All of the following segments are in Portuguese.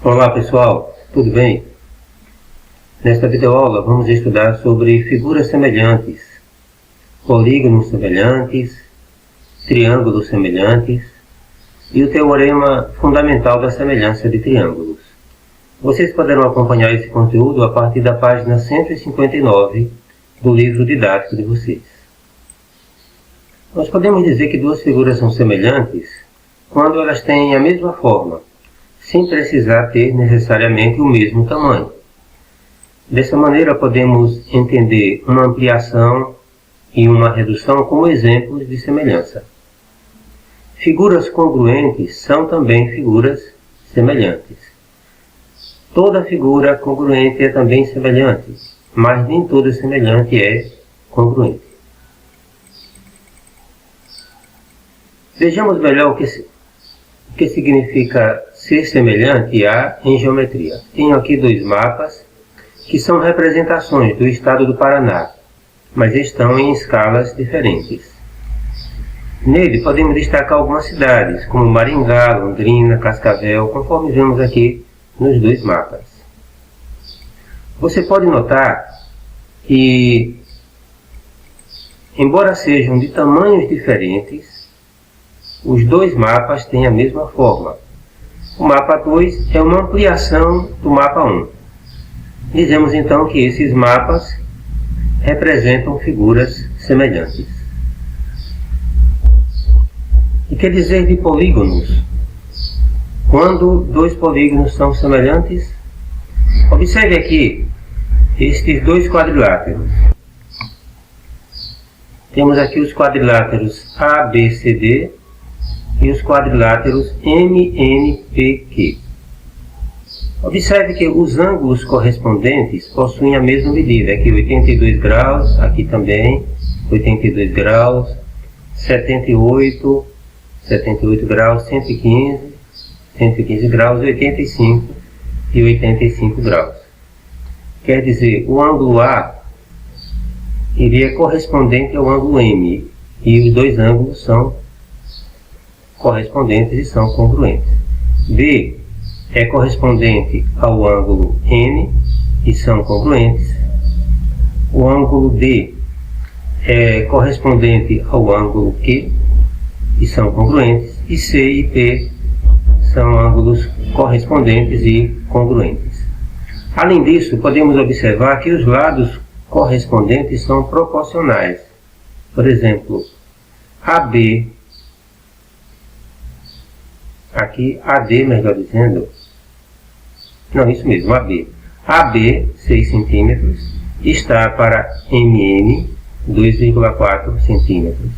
Olá pessoal, tudo bem? Nesta videoaula vamos estudar sobre figuras semelhantes, polígonos semelhantes, triângulos semelhantes e o teorema fundamental da semelhança de triângulos. Vocês poderão acompanhar esse conteúdo a partir da página 159 do livro didático de vocês. Nós podemos dizer que duas figuras são semelhantes quando elas têm a mesma forma, sem precisar ter necessariamente o mesmo tamanho. Dessa maneira, podemos entender uma ampliação e uma redução como exemplos de semelhança. Figuras congruentes são também figuras semelhantes. Toda figura congruente é também semelhante, mas nem toda semelhante é congruente. Vejamos melhor o que significa ser semelhante a em geometria. Tenho aqui dois mapas que são representações do estado do Paraná, mas estão em escalas diferentes. Nele podemos destacar algumas cidades, como Maringá, Londrina, Cascavel, conforme vemos aqui nos dois mapas. Você pode notar que, embora sejam de tamanhos diferentes, os dois mapas têm a mesma forma. O mapa 2 é uma ampliação do mapa 1. Dizemos então que esses mapas representam figuras semelhantes. E que dizer de polígonos? Quando dois polígonos são semelhantes, observe aqui estes dois quadriláteros. Temos aqui os quadriláteros ABCD e os quadriláteros MNPQ. Observe que os ângulos correspondentes possuem a mesma medida. Aqui 82 graus, aqui também 82 graus, 78 graus, 115 graus, 85 e 85 graus. Quer dizer, o ângulo A iria correspondente ao ângulo M, e os dois ângulos são correspondentes e são congruentes. B é correspondente ao ângulo N e são congruentes. O ângulo D é correspondente ao ângulo Q e são congruentes. E C e P são ângulos correspondentes e congruentes. Além disso, podemos observar que os lados correspondentes são proporcionais. Por exemplo, AB, aqui AD, melhor dizendo, não, isso mesmo, AB. AB, 6 centímetros, está para MN, 2,4 centímetros,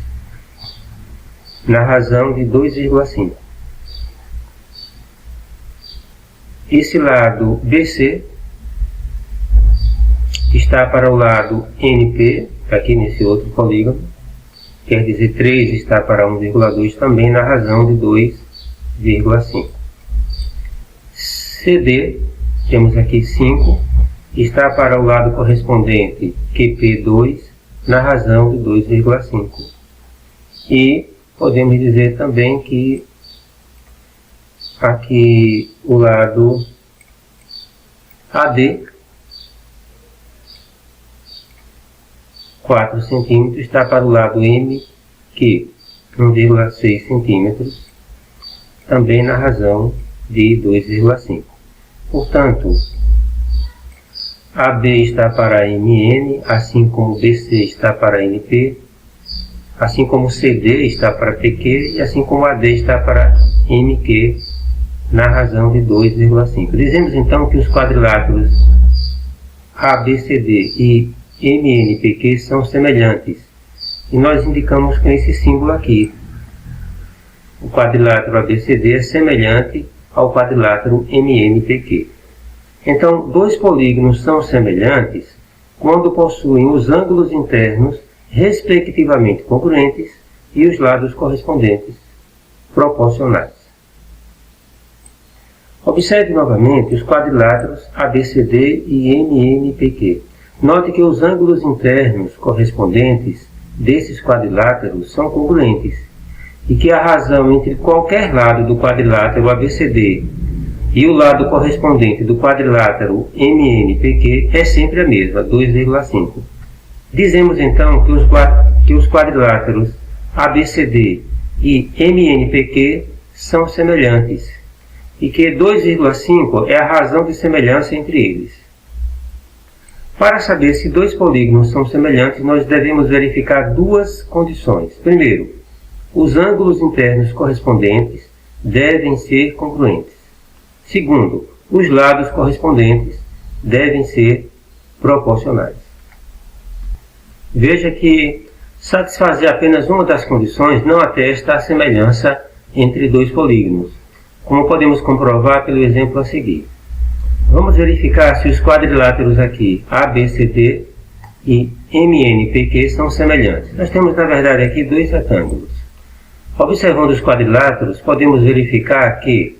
na razão de 2,5. Esse lado BC está para o lado NP, aqui nesse outro polígono, quer dizer 3 está para 1,2 também na razão de 2,5. CD, temos aqui 5, está para o lado correspondente QP2 na razão de 2,5. E podemos dizer também que aqui o lado AD, 4 centímetros, está para o lado MQ, 1,6 centímetros, também na razão de 2,5. Portanto, AB está para MN, assim como BC está para NP, assim como CD está para PQ e assim como AD está para MQ, na razão de 2,5. Dizemos então que os quadriláteros ABCD e MNPQ são semelhantes, e nós indicamos com esse símbolo aqui. O quadrilátero ABCD é semelhante ao quadrilátero MNPQ. Então, dois polígonos são semelhantes quando possuem os ângulos internos respectivamente congruentes e os lados correspondentes proporcionais. Observe novamente os quadriláteros ABCD e MNPQ. Note que os ângulos internos correspondentes desses quadriláteros são congruentes e que a razão entre qualquer lado do quadrilátero ABCD e o lado correspondente do quadrilátero MNPQ é sempre a mesma, 2,5. Dizemos então que os quadriláteros ABCD e MNPQ são semelhantes e que 2,5 é a razão de semelhança entre eles. Para saber se dois polígonos são semelhantes, nós devemos verificar duas condições. Primeiro, os ângulos internos correspondentes devem ser congruentes. Segundo, os lados correspondentes devem ser proporcionais. Veja que satisfazer apenas uma das condições não atesta a semelhança entre dois polígonos, como podemos comprovar pelo exemplo a seguir. Vamos verificar se os quadriláteros aqui ABCD e MNPQ são semelhantes. Nós temos, na verdade, aqui dois retângulos. Observando os quadriláteros, podemos verificar que,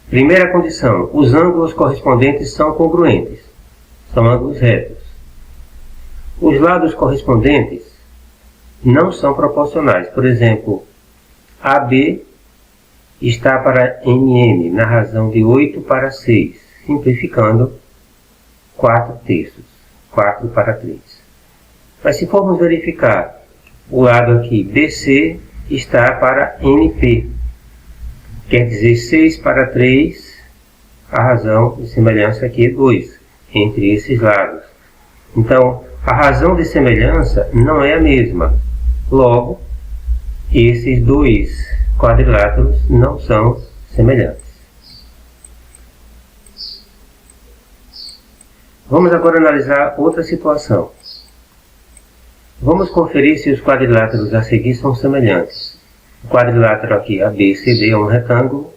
primeira condição, os ângulos correspondentes são congruentes, são ângulos retos. Os lados correspondentes não são proporcionais. Por exemplo, AB está para MM, na razão de 8 para 6, simplificando 4/3, 4 para 3. Mas se formos verificar o lado aqui, BC está para NP, quer dizer 6 para 3, a razão de semelhança aqui é 2, entre esses lados. Então, a razão de semelhança não é a mesma. Logo, esses dois quadriláteros não são semelhantes. Vamos agora analisar outra situação. Vamos conferir se os quadriláteros a seguir são semelhantes. O quadrilátero aqui, ABCD, é um retângulo.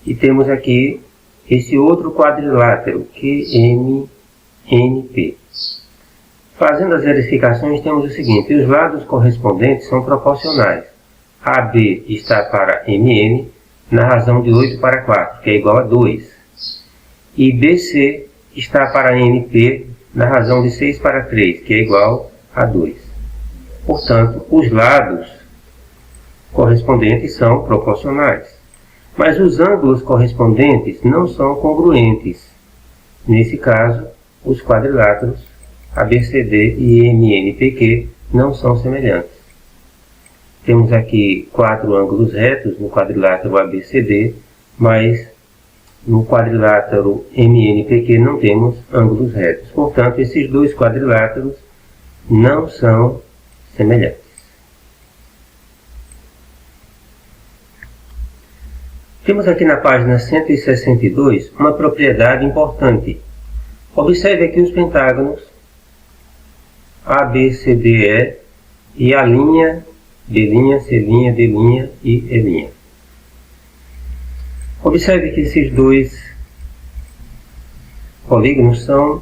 E temos aqui esse outro quadrilátero, QMNP. Fazendo as verificações, temos o seguinte: os lados correspondentes são proporcionais. AB está para MN, na razão de 8 para 4, que é igual a 2. E BC está para NP, na razão de 6 para 3, que é igual a 2. Portanto, os lados correspondentes são proporcionais. Mas os ângulos correspondentes não são congruentes. Nesse caso, os quadriláteros ABCD e MNPQ não são semelhantes. Temos aqui 4 ângulos retos no quadrilátero ABCD, mas no quadrilátero MNPQ não temos ângulos retos. Portanto, esses dois quadriláteros não são semelhantes. Temos aqui na página 162 uma propriedade importante. Observe aqui os pentágonos ABCDE e a linha B', C', D' e E'. Observe que esses dois polígonos são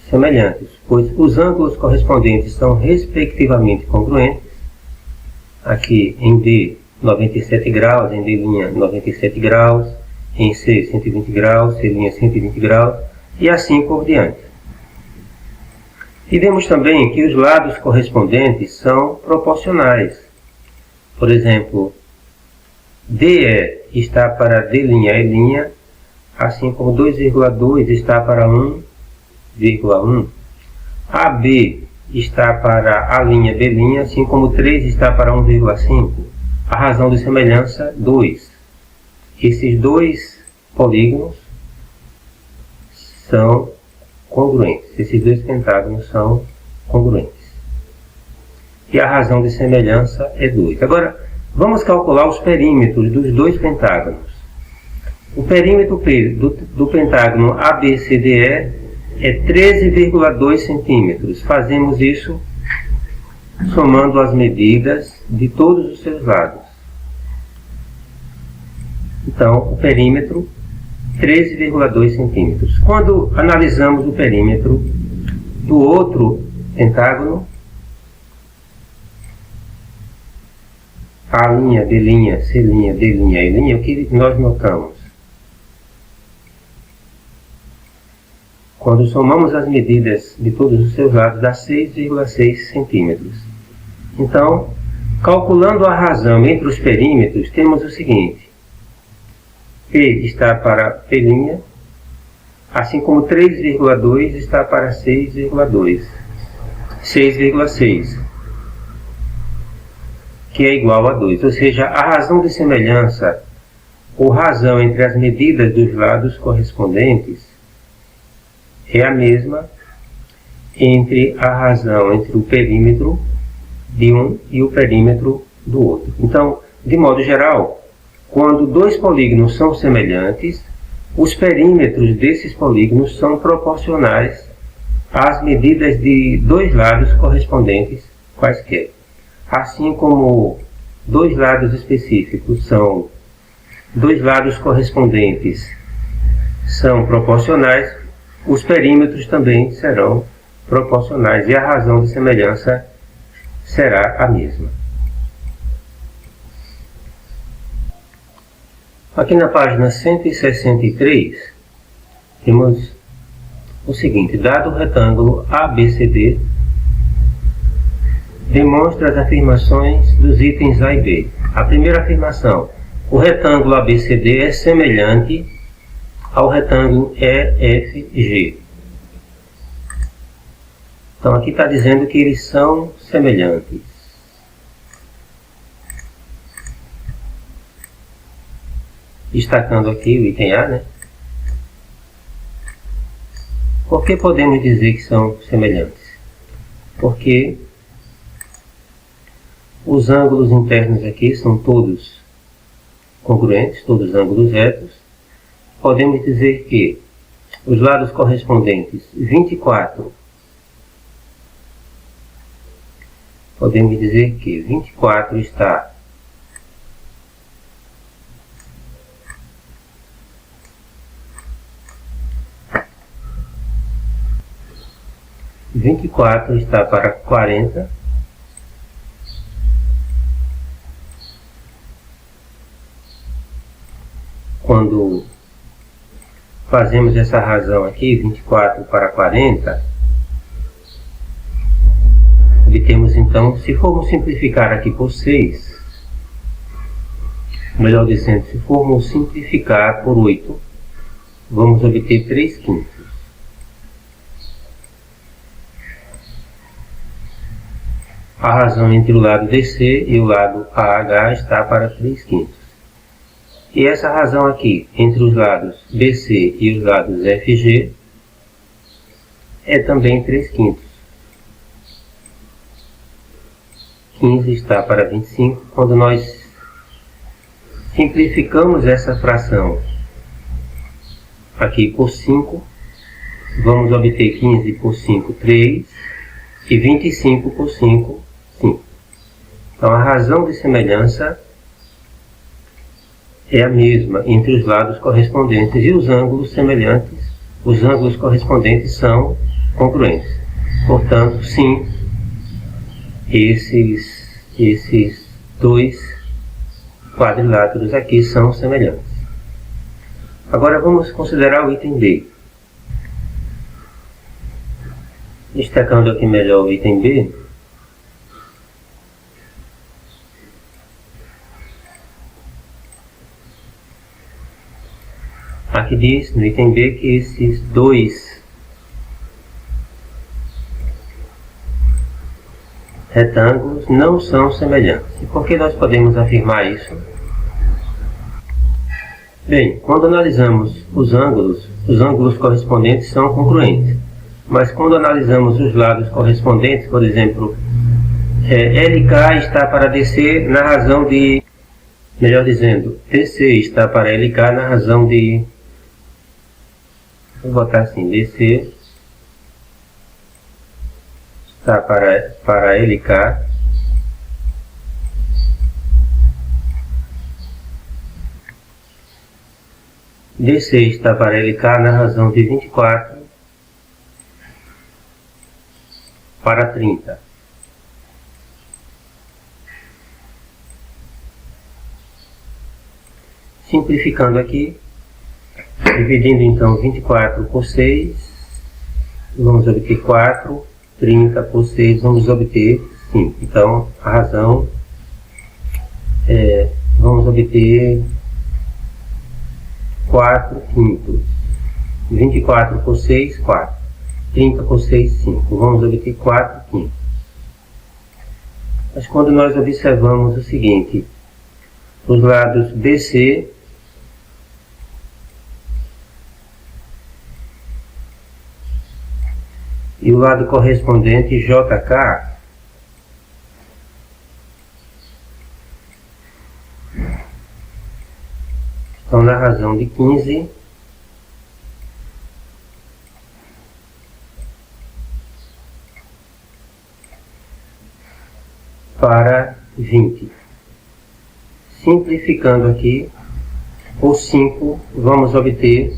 semelhantes, pois os ângulos correspondentes são respectivamente congruentes. Aqui em D, 97 graus, em D', 97 graus, em C, 120 graus, C', 120 graus, e assim por diante. E vemos também que os lados correspondentes são proporcionais. Por exemplo, DE está para D', E', assim como 2,2 está para 1,1. AB está para a linha B', assim como 3 está para 1,5. A razão de semelhança, 2. Esses dois polígonos são congruentes. Esses dois pentágonos são congruentes. E a razão de semelhança é 2. Agora, vamos calcular os perímetros dos dois pentágonos. O perímetro do pentágono ABCDE é 13,2 centímetros. Fazemos isso somando as medidas de todos os seus lados. Então, o perímetro, 13,2 centímetros. Quando analisamos o perímetro do outro pentágono, A', B', C', D', E', o que nós notamos? Quando somamos as medidas de todos os seus lados, dá 6,6 centímetros. Então, Calculando a razão entre os perímetros, temos o seguinte: P está para P', assim como 3,2 está para 6,6, que é igual a 2. Ou seja, a razão de semelhança, ou razão entre as medidas dos lados correspondentes, é a mesma entre a razão entre o perímetro de um e o perímetro do outro. Então, de modo geral, quando dois polígonos são semelhantes, os perímetros desses polígonos são proporcionais às medidas de dois lados correspondentes quaisquer. Assim como dois lados específicos são dois lados correspondentes são proporcionais, os perímetros também serão proporcionais e a razão de semelhança será a mesma. Aqui na página 163 temos o seguinte: dado o retângulo ABCD, demonstra as afirmações dos itens A e B. A primeira afirmação: o retângulo ABCD é semelhante ao retângulo EFG. Então aqui está dizendo que eles são semelhantes. Destacando aqui o item A, né? Por que podemos dizer que são semelhantes? Porque os ângulos internos aqui são todos congruentes, todos ângulos retos. Podemos dizer que os lados correspondentes 24, podemos dizer que 24 está para 40, quando fazemos essa razão aqui, 24 para 40, obtemos então, se formos simplificar aqui por 6, melhor dizendo, se formos simplificar por 8, vamos obter 3/5. A razão entre o lado DC e o lado AH está para 3/5. E essa razão aqui, entre os lados BC e os lados FG, é também 3/5. 15 está para 25. Quando nós simplificamos essa fração aqui por 5, vamos obter 15 por 5, 3, e 25 por 5, 5. Então a razão de semelhança é a mesma entre os lados correspondentes e os ângulos semelhantes. Os ângulos correspondentes são congruentes. Portanto, sim, esses dois quadriláteros aqui são semelhantes. Agora vamos considerar o item B. Destacando aqui melhor o item B, aqui diz no item B que esses dois retângulos não são semelhantes. E por que nós podemos afirmar isso? Bem, quando analisamos os ângulos correspondentes são congruentes. Mas quando analisamos os lados correspondentes, por exemplo, LK está para DC na razão de, melhor dizendo, DC está para LK na razão de, vou botar assim, DC está para LK DC está para LK na razão de 24 para 30. Simplificando aqui, dividindo então 24 por 6, vamos obter 4, 30 por 6, vamos obter 5. Então a razão vamos obter 4 quintos. 24 por 6, 4. 30 por 6, 5. Vamos obter 4 quintos. Mas quando nós observamos o seguinte, os lados BC e o lado correspondente JK, estão na razão de 15 para 20. Simplificando aqui, por 5 vamos obter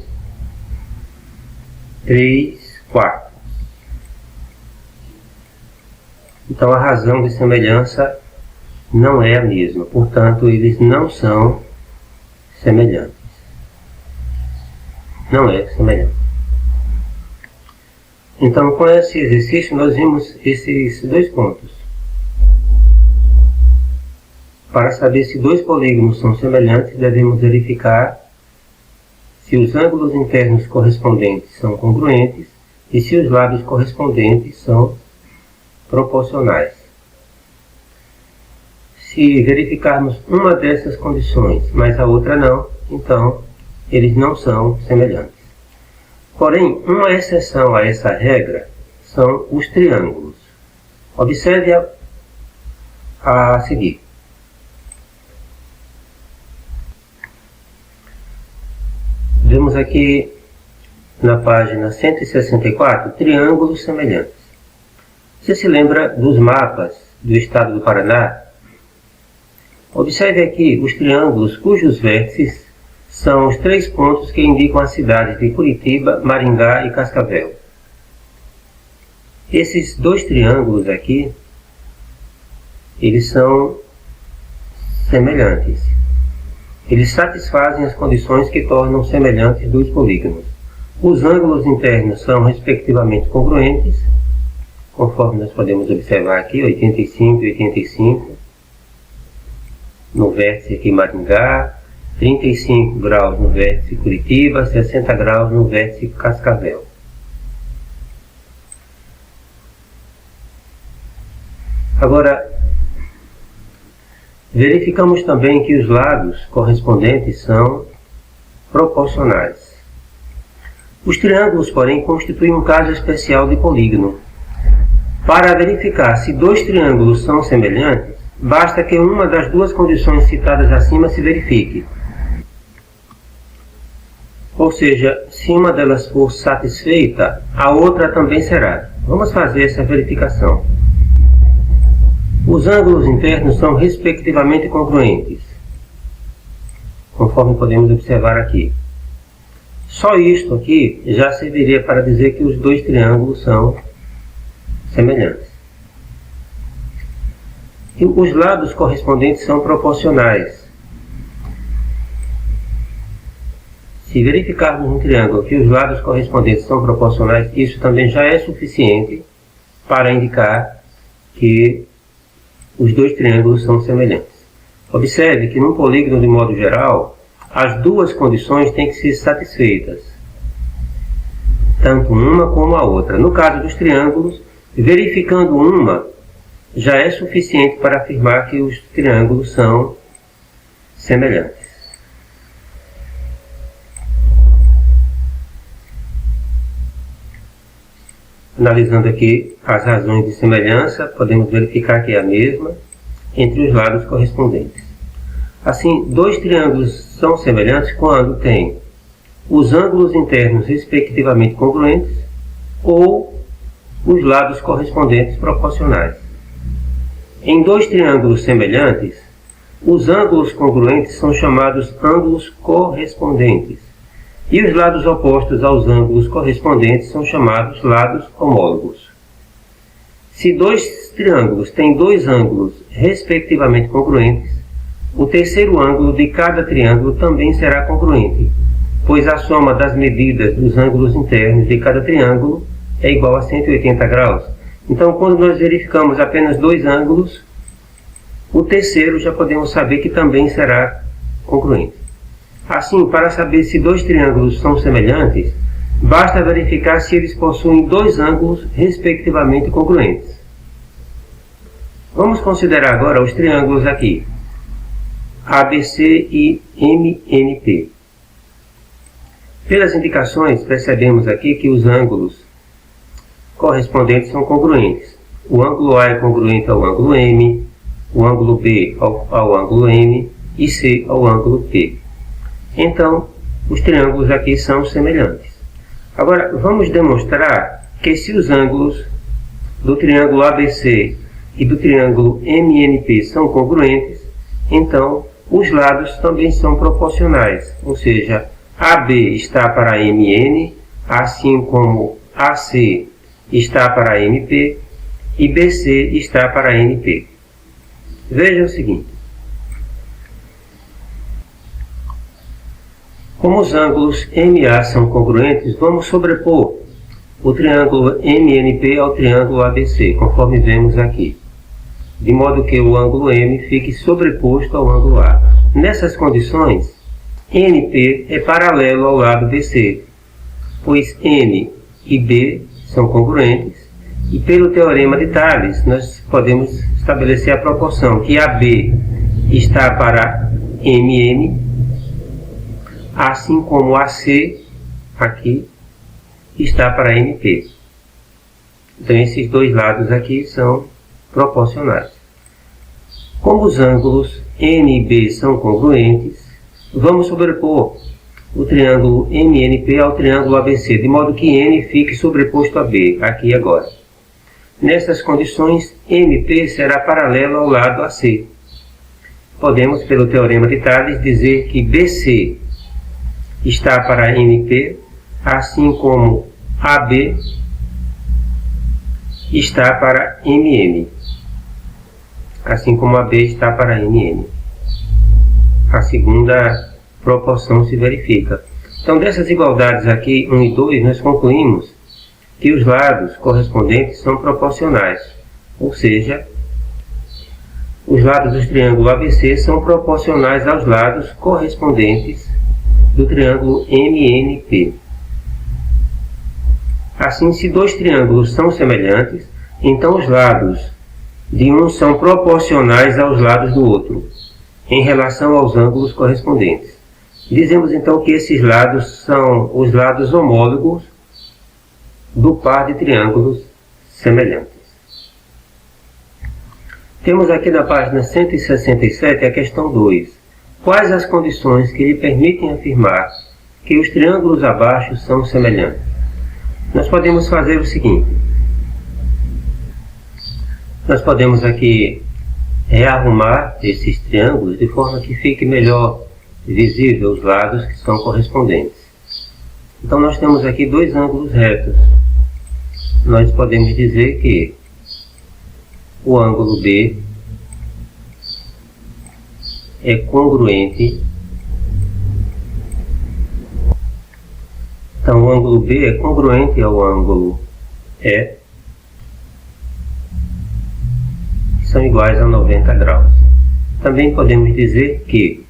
3 quartos. Então a razão de semelhança não é a mesma, portanto eles não são semelhantes. Não é semelhante. Então com esse exercício nós vimos esses dois pontos. Para saber se dois polígonos são semelhantes, devemos verificar se os ângulos internos correspondentes são congruentes e se os lados correspondentes são proporcionais. Se verificarmos uma dessas condições, mas a outra não, então eles não são semelhantes. Porém, uma exceção a essa regra são os triângulos. Observe a seguir. Vemos aqui na página 164 triângulos semelhantes. Você se lembra dos mapas do estado do Paraná? Observe aqui os triângulos cujos vértices são os 3 pontos que indicam as cidades de Curitiba, Maringá e Cascavel. Esses 2 triângulos aqui, eles são semelhantes. Eles satisfazem as condições que tornam semelhantes dois polígonos. Os ângulos internos são respectivamente congruentes, conforme nós podemos observar aqui, 85 e 85, no vértice aqui Maringá, 35 graus no vértice Curitiba, 60 graus no vértice Cascavel. Agora, verificamos também que os lados correspondentes são proporcionais. Os triângulos, porém, constituem um caso especial de polígono. Para verificar se dois triângulos são semelhantes, basta que uma das duas condições citadas acima se verifique. Ou seja, se uma delas for satisfeita, a outra também será. Vamos fazer essa verificação. Os ângulos internos são respectivamente congruentes, conforme podemos observar aqui. Só isto aqui já serviria para dizer que os dois triângulos são semelhantes. E os lados correspondentes são proporcionais. Se verificarmos um triângulo que os lados correspondentes são proporcionais, isso também já é suficiente para indicar que os dois triângulos são semelhantes. Observe que num polígono de modo geral, as duas condições têm que ser satisfeitas, tanto uma como a outra. No caso dos triângulos, verificando uma, já é suficiente para afirmar que os triângulos são semelhantes. Analisando aqui as razões de semelhança, podemos verificar que é a mesma entre os lados correspondentes. Assim, dois triângulos são semelhantes quando têm os ângulos internos respectivamente congruentes ou os lados correspondentes proporcionais. Em dois triângulos semelhantes, os ângulos congruentes são chamados ângulos correspondentes e os lados opostos aos ângulos correspondentes são chamados lados homólogos. Se dois triângulos têm dois ângulos respectivamente congruentes, o terceiro ângulo de cada triângulo também será congruente, pois a soma das medidas dos ângulos internos de cada triângulo é igual a 180 graus. Então, quando nós verificamos apenas dois ângulos, O terceiro já podemos saber que também será congruente. Assim, para saber se dois triângulos são semelhantes, basta verificar se eles possuem dois ângulos respectivamente congruentes. Vamos considerar agora os triângulos aqui, ABC e MNP. Pelas indicações, percebemos aqui que os ângulos correspondentes são congruentes. O ângulo A é congruente ao ângulo M, o ângulo B ao ângulo M e C ao ângulo P. Então, os triângulos aqui são semelhantes. Agora, vamos demonstrar que se os ângulos do triângulo ABC e do triângulo MNP são congruentes, então os lados também são proporcionais, ou seja, AB está para MN, assim como AC está para MP e BC está para NP. Veja o seguinte. Como os ângulos MA são congruentes, vamos sobrepor o triângulo MNP ao triângulo ABC, conforme vemos aqui, de modo que o ângulo M fique sobreposto ao ângulo A. Nessas condições, NP é paralelo ao lado BC, pois N e B são congruentes, e pelo teorema de Thales nós podemos estabelecer a proporção que AB está para MN, assim como AC aqui está para NP. Então esses dois lados aqui são proporcionais. Como os ângulos N e B são congruentes, vamos sobrepor o triângulo MNP ao triângulo ABC, de modo que N fique sobreposto a B, aqui e agora. Nessas condições, MP será paralelo ao lado AC. Podemos, pelo teorema de Thales, dizer que BC está para NP, assim como AB está para MM, assim como AB está para NN. A segunda proporção se verifica. Então, dessas igualdades aqui, 1 e 2, nós concluímos que os lados correspondentes são proporcionais, ou seja, os lados do triângulo ABC são proporcionais aos lados correspondentes do triângulo MNP. Assim, se dois triângulos são semelhantes, então os lados de um são proporcionais aos lados do outro, em relação aos ângulos correspondentes. Dizemos então que esses lados são os lados homólogos do par de triângulos semelhantes. Temos aqui na página 167 a questão 2. Quais as condições que lhe permitem afirmar que os triângulos abaixo são semelhantes? Nós podemos fazer o seguinte. Nós podemos aqui rearrumar esses triângulos de forma que fique melhor visível os lados que são correspondentes. Então nós temos aqui dois ângulos retos. Nós podemos dizer que o ângulo B é congruente. Então o ângulo B é congruente ao ângulo E, que são iguais a 90 graus. Também podemos dizer que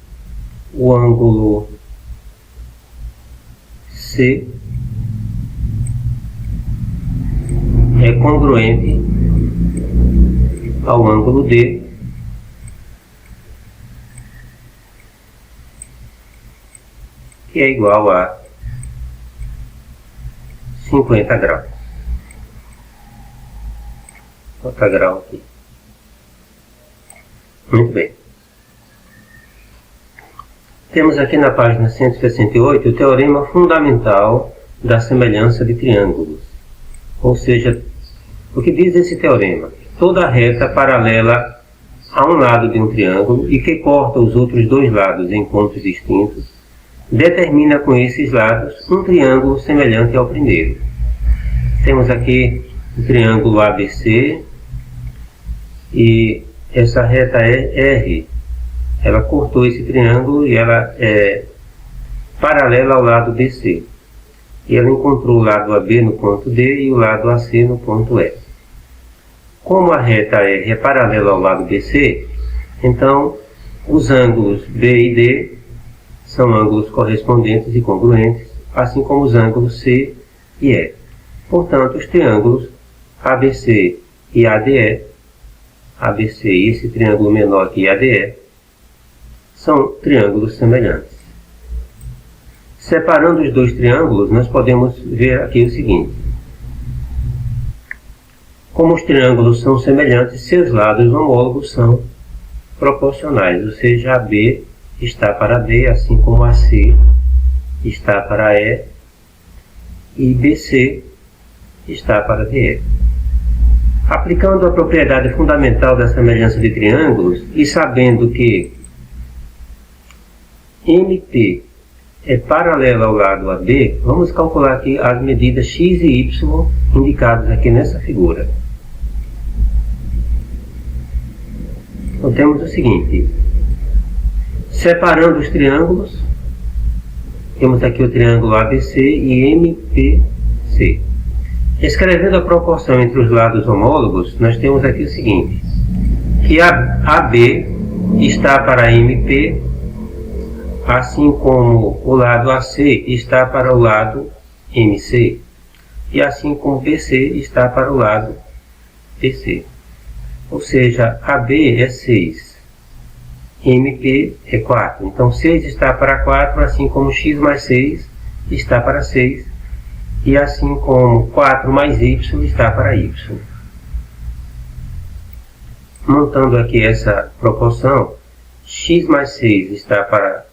o ângulo C é congruente ao ângulo D, que é igual a 50 graus. Vou botar grau aqui. Muito bem. Temos aqui na página 168 o teorema fundamental da semelhança de triângulos. Ou seja, o que diz esse teorema? Toda reta paralela a um lado de um triângulo e que corta os outros dois lados em pontos distintos, determina com esses lados um triângulo semelhante ao primeiro. Temos aqui o triângulo ABC e essa reta R, ela cortou esse triângulo e ela é paralela ao lado BC. E ela encontrou o lado AB no ponto D e o lado AC no ponto E. Como a reta R é paralela ao lado BC, Então, os ângulos B e D são ângulos correspondentes e congruentes, assim como os ângulos C e E. Portanto, os triângulos ABC e ADE, ABC e esse triângulo menor aqui, ADE, são triângulos semelhantes. Separando os dois triângulos, nós podemos ver aqui o seguinte. Como os triângulos são semelhantes, seus lados homólogos são proporcionais, ou seja, AB está para D, assim como AC está para E, e BC está para DE. Aplicando a propriedade fundamental da semelhança de triângulos e sabendo que MP é paralela ao lado AB, vamos calcular aqui as medidas x e y indicadas aqui nessa figura. Então temos o seguinte, separando os triângulos, temos aqui o triângulo ABC e MPC. Escrevendo a proporção entre os lados homólogos, nós temos aqui o seguinte, que a AB está para MP, assim como o lado AC está para o lado MC, e assim como BC está para o lado PC. Ou seja, AB é 6, MP é 4. Então 6 está para 4, assim como x mais 6 está para 6, e assim como 4 mais y está para y. Montando aqui essa proporção, x mais 6 está para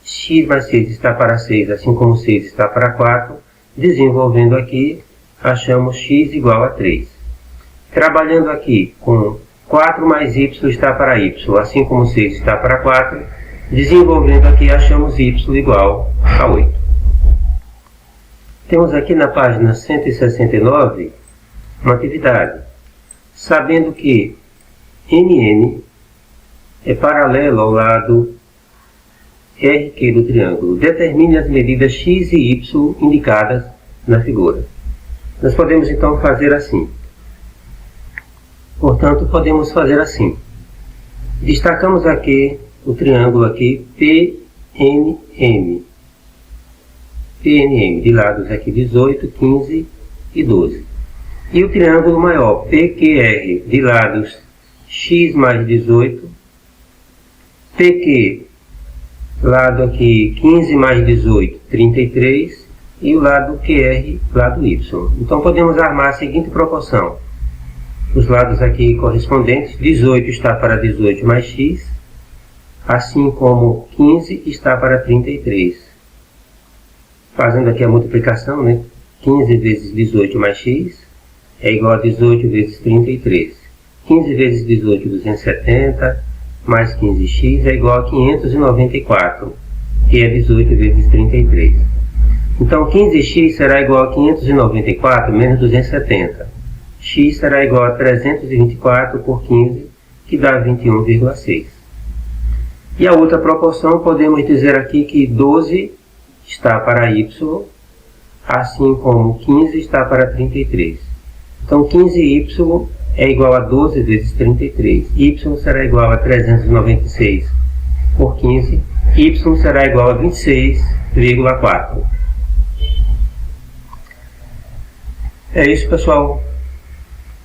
6, assim como 6 está para 4, desenvolvendo aqui, achamos x igual a 3. Trabalhando aqui com 4 mais y está para y, assim como 6 está para 4, desenvolvendo aqui, achamos y igual a 8. Temos aqui na página 169 uma atividade. Sabendo que NN é paralelo ao lado RQ do triângulo, determine as medidas x e y indicadas na figura. Nós podemos então fazer assim. Portanto, podemos fazer assim. Destacamos aqui o triângulo aqui PNM. PNM, de lados aqui 18, 15 e 12. E o triângulo maior PQR, de lados x mais 18, PQ, lado aqui 15 mais 18, 33, e o lado QR, lado Y. Então podemos armar a seguinte proporção. Os lados aqui correspondentes, 18 está para 18 mais x, assim como 15 está para 33. Fazendo aqui a multiplicação, né? 15 vezes 18 mais x é igual a 18 vezes 33. 15 vezes 18, 270, mais 15x é igual a 594, que é 18 vezes 33. Então 15x será igual a 594 menos 270. X será igual a 324 por 15, que dá 21,6. E a outra proporção, podemos dizer aqui que 12 está para y, assim como 15 está para 33. Então 15y é igual a 12 vezes 33. Y será igual a 396 por 15. Y será igual a 26,4. É isso, pessoal.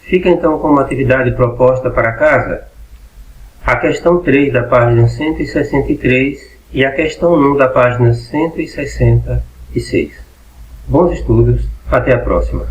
Fica então como atividade proposta para casa a questão 3 da página 163 e a questão 1 da página 166. Bons estudos, até a próxima.